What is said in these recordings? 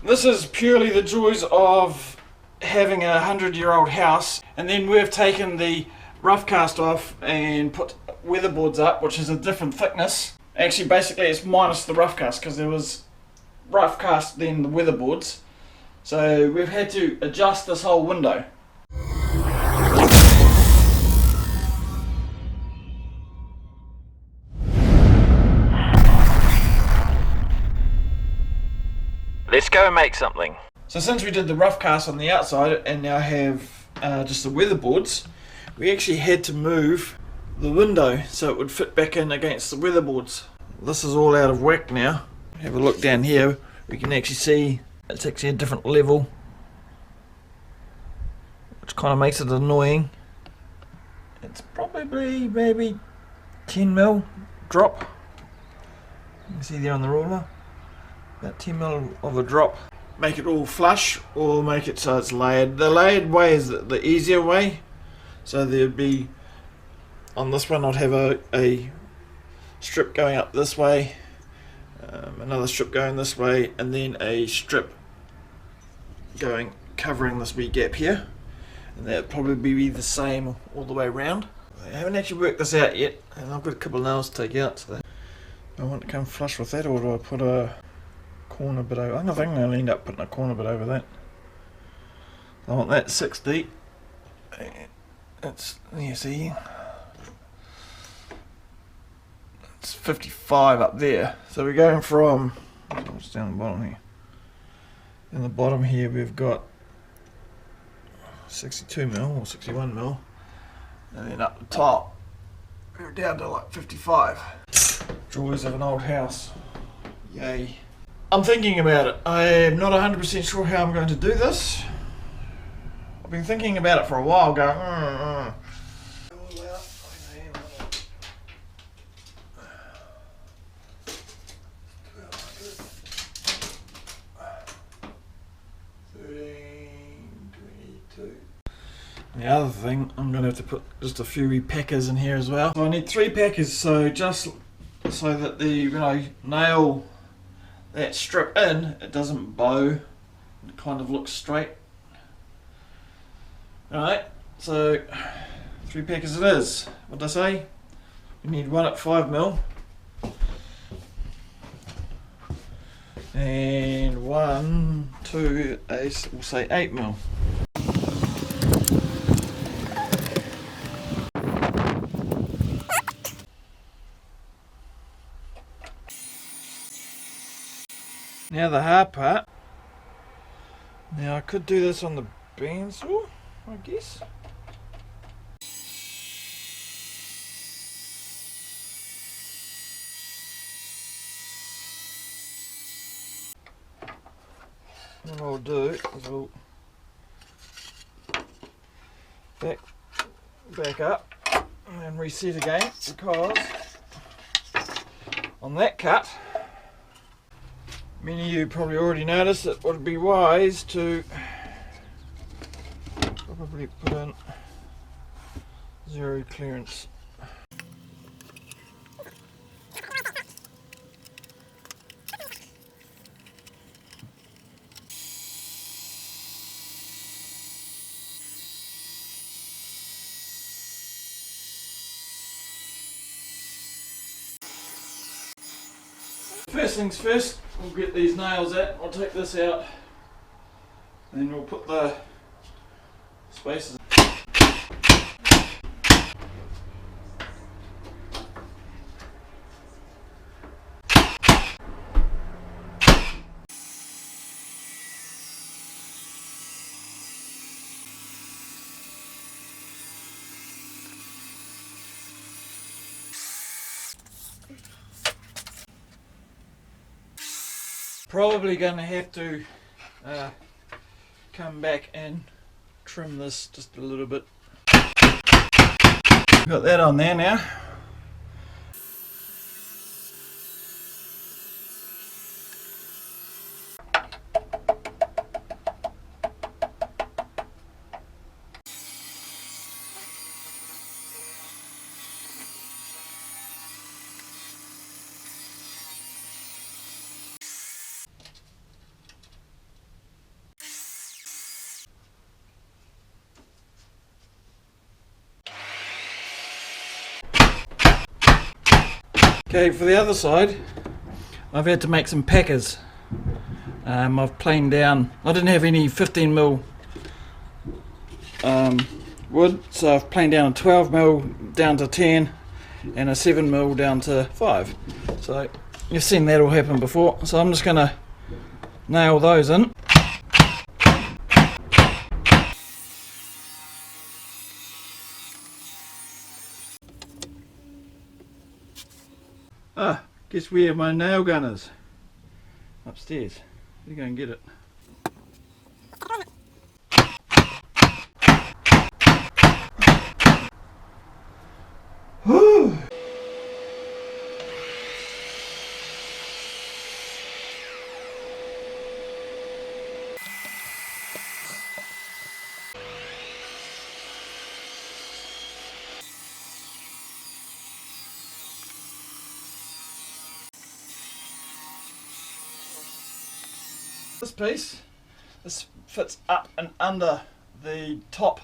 This is purely the joys of having a 100-year-old house, and then we've taken the rough cast off and put weatherboards up, which is a different thickness. Actually, basically it's minus the rough cast, because there was rough cast then the weatherboards. So we've had to adjust this whole window. Let's go and make something. So since we did the rough cast on the outside and now have just the weatherboards, we actually had to move the window so it would fit back in against the weatherboards. This is all out of whack now. Have a look down here, we can actually see it's actually a different level, which kind of makes it annoying. It's probably maybe 10mm drop. You can see there on the ruler. About 10mm of a drop. Make it all flush or make it so it's layered. The layered way is the easier way. So there'd be, on this one I'd have a strip going up this way, another strip going this way, and then a strip going covering this wee gap here. And that'd probably be the same all the way around. I haven't actually worked this out yet, and I've got a couple of nails to take out. So I want to come flush with that, or do I put a corner bit over? I think I'm going to end up putting a corner bit over that. I want that 6 deep. It's, you see, it's 55 up there. So we're going from, what's down the bottom here? In the bottom here we've got 62mm or 61mm, and then up the top we're down to like 55. Joys of an old house. Yay. I'm thinking about it. I am not 100% sure how I'm going to do this. I've been thinking about it for a while, going The other thing, I'm going to have to put just a few wee packers in here as well. So I need 3 packers, so just so that the nail that strip in, it doesn't bow, it kind of looks straight. Alright, so 3 packers it is. What did I say? We need one at 5mm and 1, 2, we'll say 8mm. Now the hard part. Now I could do this on the bandsaw, I guess. What I'll do is I'll back up and reset again, because on that cut, many of you probably already noticed it would be wise to probably put in zero clearance. First things first, we'll get these nails out. I'll take this out, and then we'll put the spaces. Probably going to have to come back and trim this just a little bit. Got that on there now. Okay, for the other side, I've had to make some packers. I've planed down, I didn't have any 15mm wood, so I've planed down a 12mm down to 10 and a 7mm down to 5. So you've seen that all happen before, so I'm just going to nail those in. Guess where my nail gun is? Upstairs. Let me go and get it. Whew. This piece, this fits up and under the top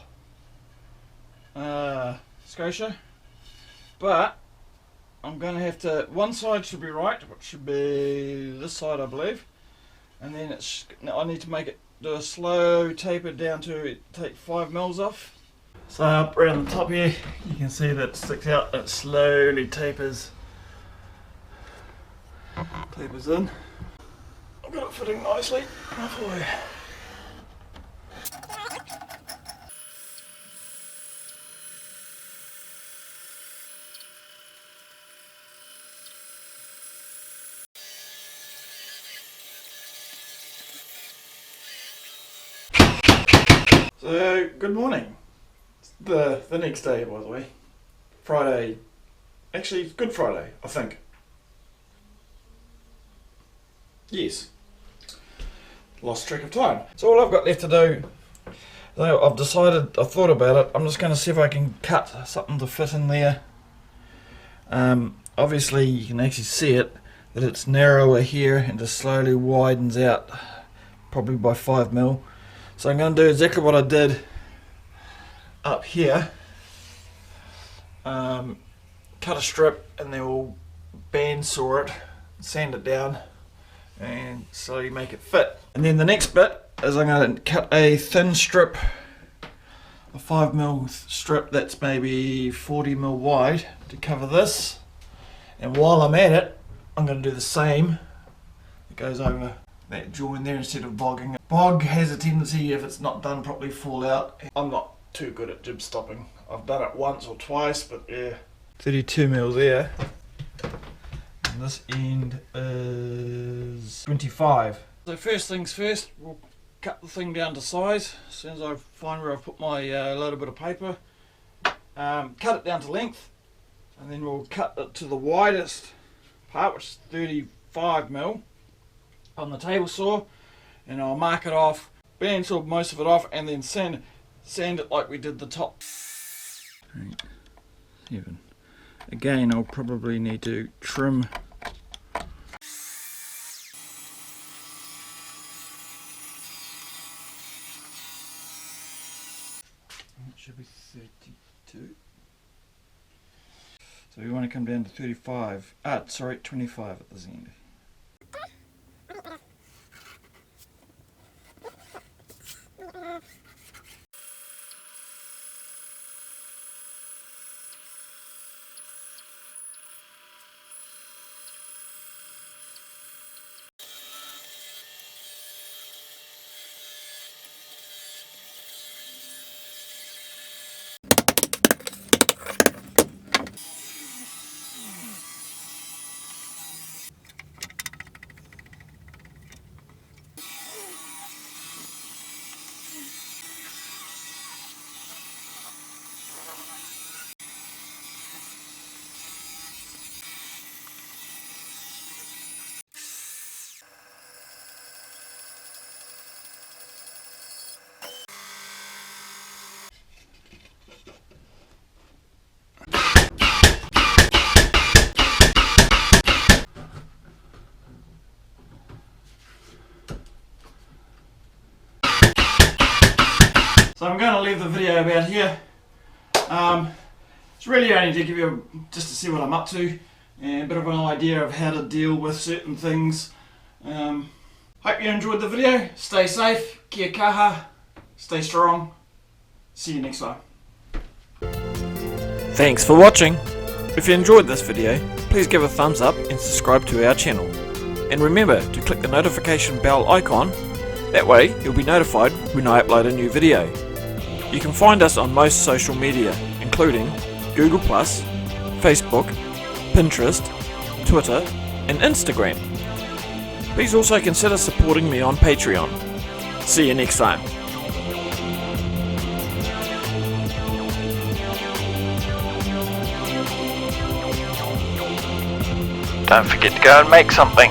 Scotia, but I'm going to have to, one side should be right, which should be this side I believe, and then I need to make it do a slow taper down to take 5mm off. So up around the top here you can see that it sticks out, it slowly tapers in. I've got it fitting nicely, hopefully. So, good morning. It's the next day, by the way. Friday. Actually, it's Good Friday, I think. Yes. Lost track of time. So all I've got left to do, I've thought about it, I'm just going to see if I can cut something to fit in there. Obviously you can actually see it, that it's narrower here and just slowly widens out, probably by 5mm. So I'm going to do exactly what I did up here. Cut a strip and then we'll bandsaw it, sand it down, and slowly make it fit. And then the next bit is I'm going to cut a thin strip, a 5mm strip that's maybe 40mm wide to cover this. And while I'm at it, I'm going to do the same. It goes over that join there instead of bogging. Bog has a tendency, if it's not done properly, fall out. I'm not too good at jib stopping. I've done it once or twice, but yeah. 32mm there. And this end is 25. So first things first, we'll cut the thing down to size. As soon as I find where I've put my little bit of paper, cut it down to length, and then we'll cut it to the widest part, which is 35mm, on the table saw, and I'll mark it off, bandsaw most of it off, and then sand it like we did the top. 7. Again, I'll probably need to trim. It should be 32. So we want to come down to 35. 25 at this end. So I'm going to leave the video about here. It's really only to give you just to see what I'm up to, and a bit of an idea of how to deal with certain things. Hope you enjoyed the video. Stay safe, kia kaha, stay strong. See you next time. Thanks for watching. If you enjoyed this video, please give a thumbs up and subscribe to our channel. And remember to click the notification bell icon, that way you'll be notified when I upload a new video. You can find us on most social media, including Google+, Facebook, Pinterest, Twitter and Instagram. Please also consider supporting me on Patreon. See you next time. Don't forget to go and make something.